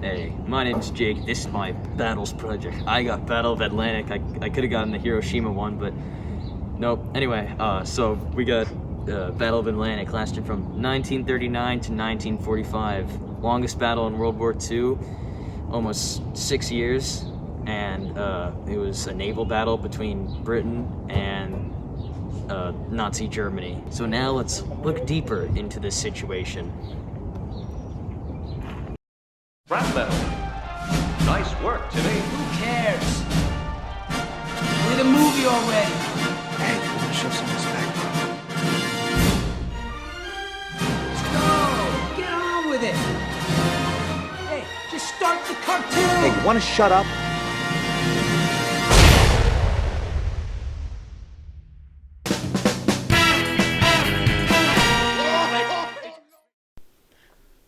Hey, my name's Jake. This is my Battles project. I got Battle of Atlantic. I could have gotten the Hiroshima one, but nope. Anyway, so we got Battle of Atlantic, lasted from 1939 to 1945. Longest battle in World War II, almost 6 years, and it was a naval battle between Britain and Nazi Germany. So now let's look deeper into this situation. Rap battle. Nice work today. Who cares? We did a movie already. Hey, you want to show some respect? Let's go. Get on with it. Hey, just start the cartoon. Hey, you want to shut up?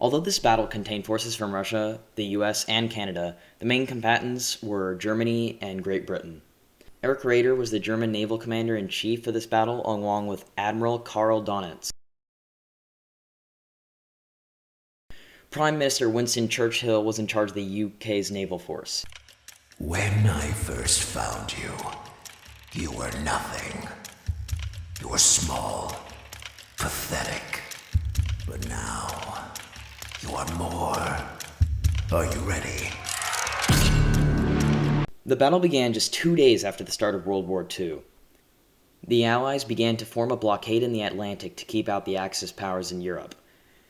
Although this battle contained forces from Russia, the US, and Canada, the main combatants were Germany and Great Britain. Erich Raeder was the German naval commander-in-chief for this battle, along with Admiral Karl Donitz. Prime Minister Winston Churchill was in charge of the UK's naval force. When I first found you, you were nothing. You were small, pathetic. But now, you are more. Are you ready? The battle began just 2 days after the start of World War II. The Allies began to form a blockade in the Atlantic to keep out the Axis powers in Europe.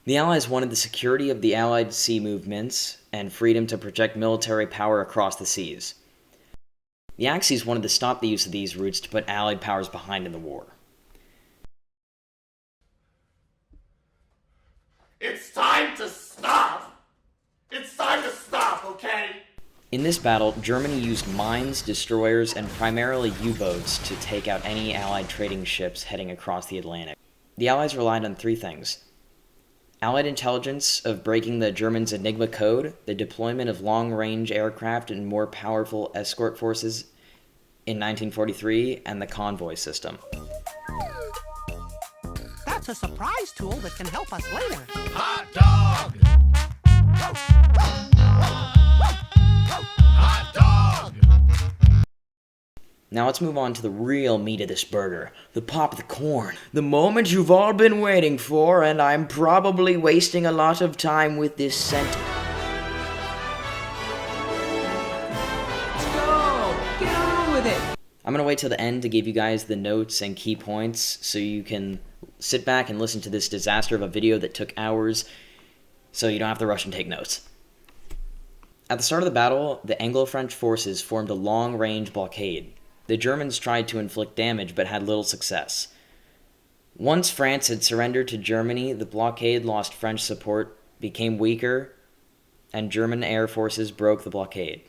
The Allies wanted the security of the Allied sea movements and freedom to project military power across the seas. The Axis wanted to stop the use of these routes to put Allied powers behind in the war. It's time to stop! It's time to stop, okay? In this battle, Germany used mines, destroyers, and primarily U-boats to take out any Allied trading ships heading across the Atlantic. The Allies relied on three things: Allied intelligence of breaking the Germans' Enigma code, the deployment of long-range aircraft and more powerful escort forces in 1943, and the convoy system. That's a surprise tool that can help us later. Hot dog! Hot dog! Now let's move on to the real meat of this burger, the pop of the corn. The moment you've all been waiting for, and I'm probably wasting a lot of time with this sentence. Let's go. Get on with it. I'm going to wait till the end to give you guys the notes and key points so you can sit back and listen to this disaster of a video that took hours so you don't have to rush and take notes. At the start of the battle, the Anglo-French forces formed a long-range blockade. The Germans tried to inflict damage but had little success. Once France had surrendered to Germany, the blockade lost French support, became weaker, and German air forces broke the blockade.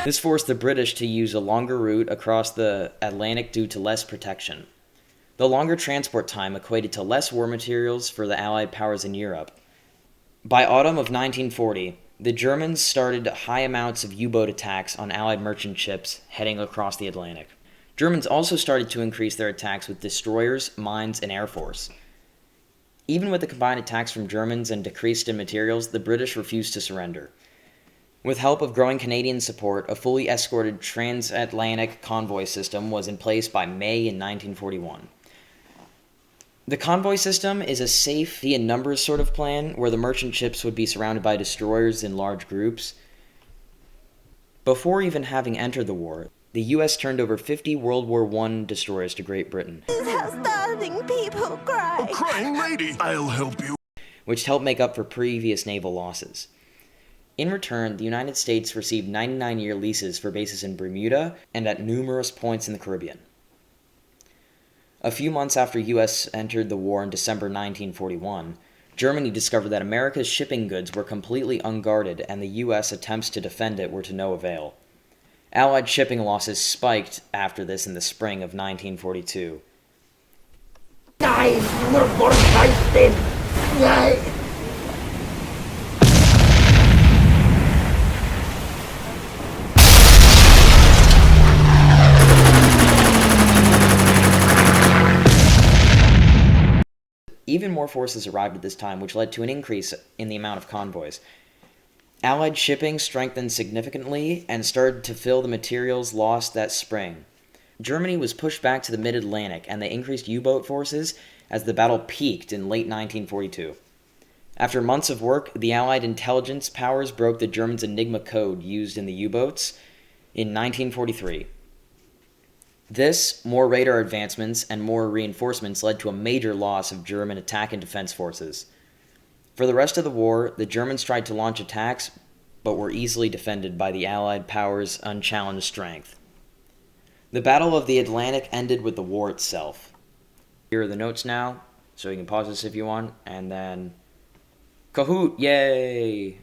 This forced the British to use a longer route across the Atlantic due to less protection. The longer transport time equated to less war materials for the Allied powers in Europe. By autumn of 1940, the Germans started high amounts of U-boat attacks on Allied merchant ships heading across the Atlantic. Germans also started to increase their attacks with destroyers, mines, and air force. Even with the combined attacks from Germans and decreased in materials, the British refused to surrender. With help of growing Canadian support, a fully escorted transatlantic convoy system was in place by May in 1941. The convoy system is a safety in numbers sort of plan, where the merchant ships would be surrounded by destroyers in large groups. Before even having entered the war, the U.S. turned over 50 World War I destroyers to Great Britain. This has starving people cry. A crying lady! I'll help you. Which helped make up for previous naval losses. In return, the United States received 99-year leases for bases in Bermuda and at numerous points in the Caribbean. A few months after U.S. entered the war in December 1941, Germany discovered that America's shipping goods were completely unguarded and the U.S. attempts to defend it were to no avail. Allied shipping losses spiked after this in the spring of 1942. even more forces arrived at this time, which led to an increase in the amount of convoys. Allied shipping strengthened significantly and started to fill the materials lost that spring. Germany was pushed back to the mid-Atlantic, and they increased U-boat forces as the battle peaked in late 1942. After months of work, the Allied intelligence powers broke the Germans' Enigma code used in the U-boats in 1943. This, more radar advancements, and more reinforcements led to a major loss of German attack and defense forces. For the rest of the war, the Germans tried to launch attacks, but were easily defended by the Allied powers' unchallenged strength. The Battle of the Atlantic ended with the war itself. Here are the notes now, so you can pause this if you want, and then... Kahoot! Yay!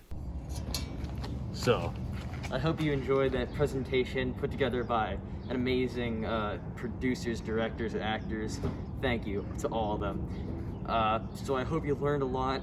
So, I hope you enjoyed that presentation put together by an amazing producers, directors, and actors. Thank you to all of them. So I hope you learned a lot,